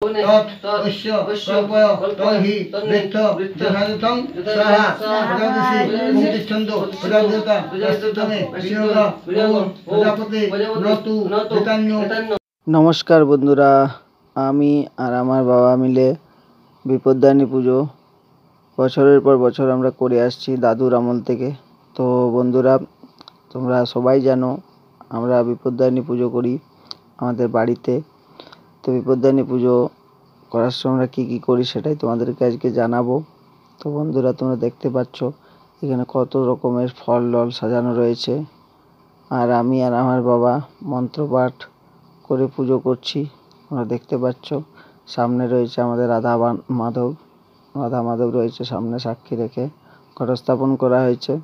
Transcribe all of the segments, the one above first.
তৎ অস্য কল্পয় তহি বৃত্ত যথাযথং স্বাহা প্রজাপতি মুক্তিচ্ছন্দ প্রজাপতিতা প্রজাপতিতমে বিনিয়োগ ওম প্রজাপতি নতু চৈতন্য। নমস্কার বন্ধুরা, আমি আর আমার বাবা মিলে বিপত্তারিণী পুজো বছরের পর বছর আমরা করে আসছি দাদুর আমল থেকে। তো বন্ধুরা, তোমরা সবাই জানো আমরা বিপত্তারিণী পুজো করি আমাদের বাড়িতে। তো বিপত্তারিণী পুজো করার সময় আমরা কী কী করি সেটাই তোমাদেরকে আজকে জানাবো। তো বন্ধুরা, তোমরা দেখতে পাচ্ছ এখানে কত রকমের ফল ডল সাজানো রয়েছে, আর আমি আর আমার বাবা মন্ত্রপাঠ করে পুজো করছি। তোমরা দেখতে পাচ্ছ সামনে রয়েছে আমাদের রাধা মাধব রয়েছে সামনে সাক্ষী রেখে ঘটস্থাপন করা হয়েছে।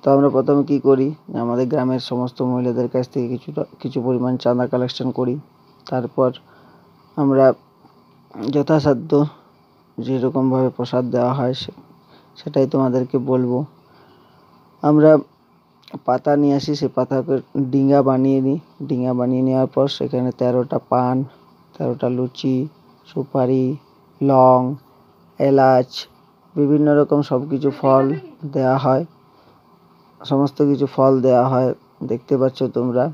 তো আমরা প্রথমে কী করি, আমাদের গ্রামের সমস্ত মহিলাদের কাছ থেকে কিছু পরিমাণ চাঁদা কালেকশন করি। তারপর আমরা যথাসাধ্য যেরকমভাবে প্রসাদ দেওয়া হয় সেটাই তোমাদেরকে বলবো। আমরা পাতা নিয়ে আসি, সে পাতাকে ডিঙা বানিয়ে নিই। ডিঙা বানিয়ে নেওয়ার পর সেখানে 13টা পান, 13টা লুচি, সুপারি, লং, এলাচ, বিভিন্ন রকম সব কিছু ফল দেওয়া হয়। সমস্ত কিছু ফল দেওয়া হয়, দেখতে পাচ্ছ তোমরা।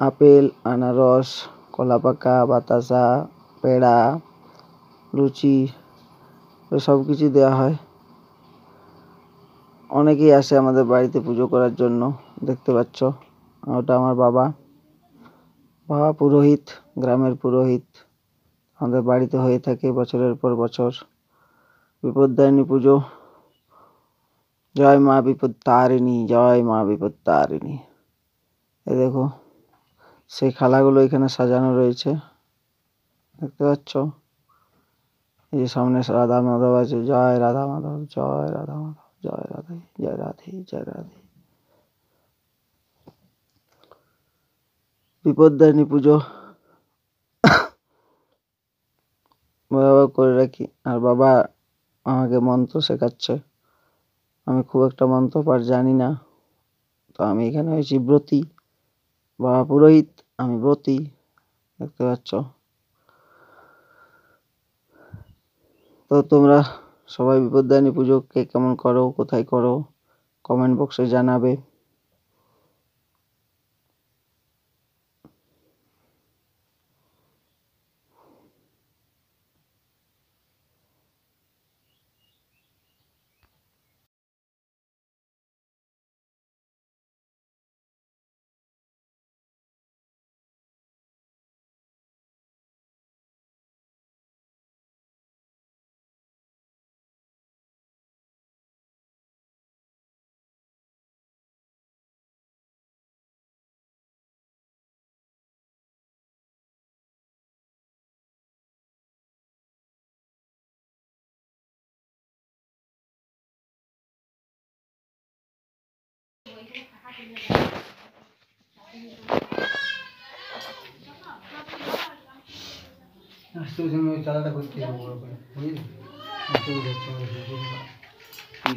আপেল, আনারস, কলা পাকা, বাতাসা, পেড়া, লুচি, সব কিছু দেওয়া হয়। অনেকেই আসে আমাদের বাড়িতে পুজো করার জন্য। দেখতে পাচ্ছ ওটা আমার বাবা পুরোহিত, গ্রামের পুরোহিত। আমাদের বাড়িতে হয়ে থাকে বছরের পর বছর বিপত্তারিণী পুজো। জয় মা বিপত্তারিণী, জয় মা বিপত্তারিণী। এই দেখো সেই খালাগুলো এখানে সাজানো রয়েছে, দেখতে পাচ্ছ। এই যে সামনে রাধা মাধব আছে, জয় রাধা মাধব, জয় রাধা মাধব, জয় রাধে, জয় রাধে, জয় রাধে। বিপত্তারিণী পুজো বাবা করে রাখি, আর বাবা আমাকে মন্ত্র শেখাচ্ছে। আমি খুব একটা মন্ত্র পাঠ জানি না, তো আমি এখানে হয়েছি ব্রতী। বাবা পুরোহিত, আমি ব্রতী, দেখতে পাচ্ছ। তো তোমরা সবাই বিপত্তারিণী পুজো কে কেমন করো, কোথায় করো, কমেন্ট বক্সে জানাবে।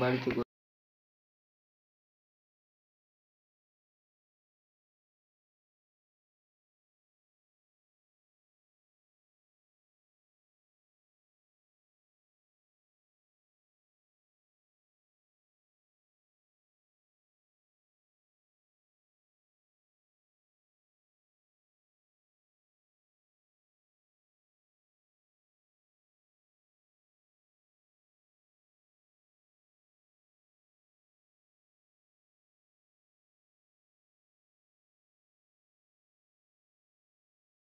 বাড়িতে